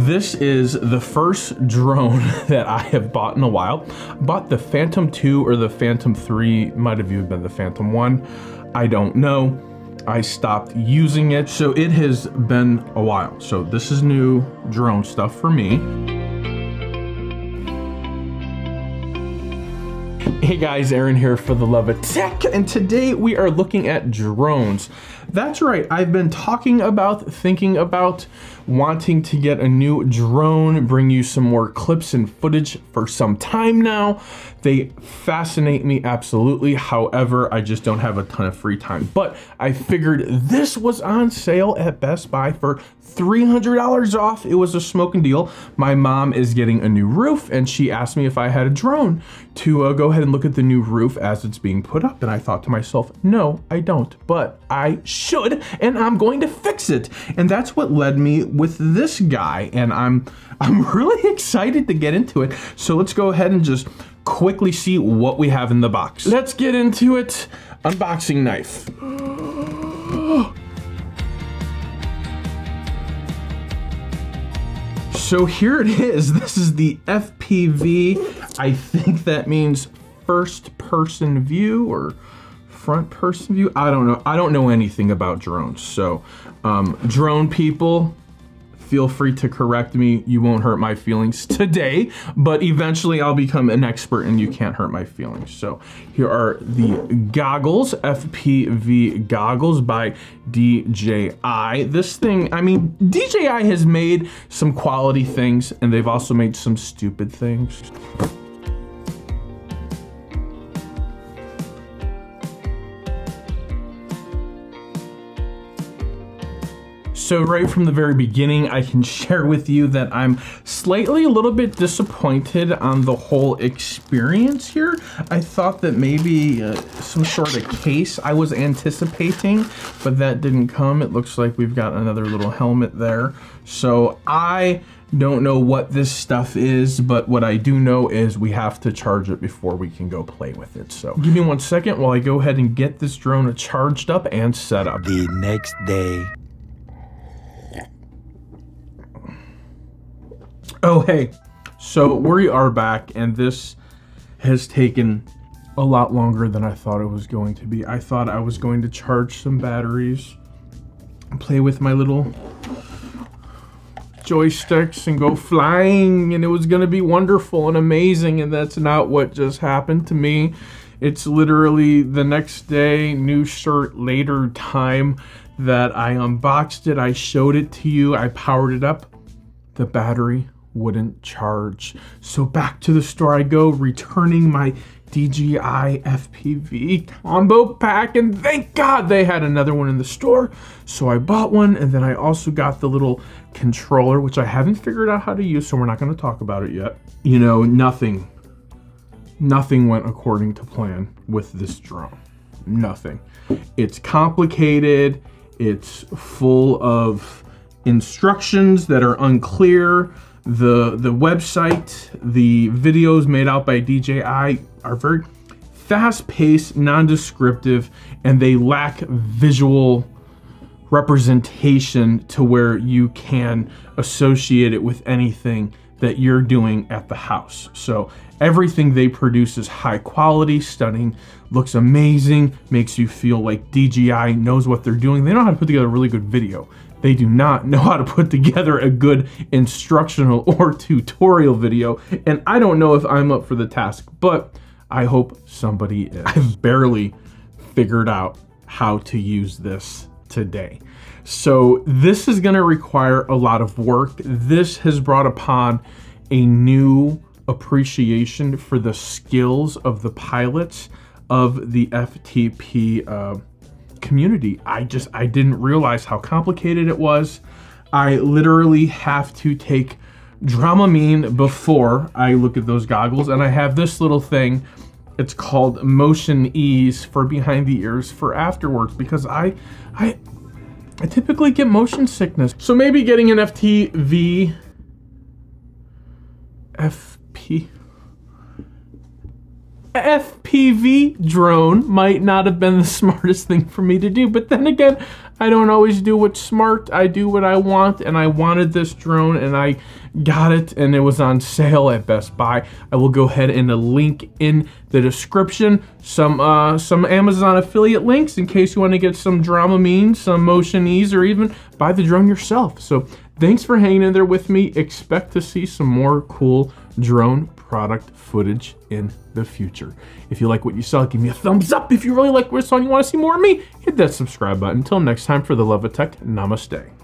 This is the first drone that I have bought in a while. Bought the Phantom 2 or the Phantom 3, might have even been the Phantom 1. I don't know. I stopped using it, so it has been a while. So this is new drone stuff for me. Hey guys, Aaron here for the Love of Tech, and today we are looking at drones. That's right, I've been thinking about wanting to get a new drone, bring you some more clips and footage for some time now. They fascinate me absolutely. However, I just don't have a ton of free time. But I figured this was on sale at Best Buy for $300 off. It was a smoking deal. My mom is getting a new roof and she asked me if I had a drone to go ahead and look at the new roof as it's being put up. And I thought to myself, no, I don't, but I should, and I'm going to fix it. And that's what led me with this guy. And I'm really excited to get into it. So let's go ahead and just quickly see what we have in the box. Let's get into it. Unboxing knife. So here it is. This is the FPV. I think that means first person view or front person view. I don't know. I don't know anything about drones. So drone people, feel free to correct me. You won't hurt my feelings today, but eventually I'll become an expert and you can't hurt my feelings. So here are the goggles, FPV Goggles by DJI. This thing, I mean, DJI has made some quality things and they've also made some stupid things. So right from the very beginning, I can share with you that I'm slightly a little bit disappointed on the whole experience here. I thought that maybe some sort of case I was anticipating, but that didn't come. It looks like we've got another little helmet there. So I don't know what this stuff is, but what I do know is we have to charge it before we can go play with it. So give me 1 second while I go ahead and get this drone charged up and set up. The next day. Oh, hey, so we are back, and this has taken a lot longer than I thought it was going to be. I thought I was going to charge some batteries, play with my little joysticks and go flying, and it was going to be wonderful and amazing, and that's not what just happened to me. It's literally the next day, new shirt later time that I unboxed it, I showed it to you, I powered it up, the battery wouldn't charge. So back to the store I go, returning my DJI FPV combo pack, and thank God they had another one in the store. So I bought one, and then I also got the little controller, which I haven't figured out how to use, so we're not going to talk about it yet. You know, nothing went according to plan with this drone. Nothing. It's complicated. It's full of instructions that are unclear. The website, the videos made out by DJI are very fast-paced, non-descriptive, and they lack visual representation to where you can associate it with anything that you're doing at the house. So everything they produce is high quality, stunning, looks amazing, makes you feel like DJI knows what they're doing. They know how to put together a really good video. They do not know how to put together a good instructional or tutorial video, and I don't know if I'm up for the task, but I hope somebody is. I've barely figured out how to use this today. So this is gonna require a lot of work. This has brought upon a new appreciation for the skills of the pilots of the FTP community. I didn't realize how complicated it was. I literally have to take Dramamine before I look at those goggles, and I have this little thing. It's called Motion Ease for behind the ears for afterwards, because I typically get motion sickness. So maybe getting an FPV drone might not have been the smartest thing for me to do, but then again, I don't always do what's smart. I do what I want, and I wanted this drone, and I got it, and it was on sale at Best Buy. I will go ahead and link in the description some Amazon affiliate links in case you want to get some Dramamine, some Motion Ease, or even buy the drone yourself. So thanks for hanging in there with me. Expect to see some more cool drone product footage in the future. If you like what you saw, give me a thumbs up. If you really like what you saw and you want to see more of me, hit that subscribe button. Until next time, for the love of tech, namaste.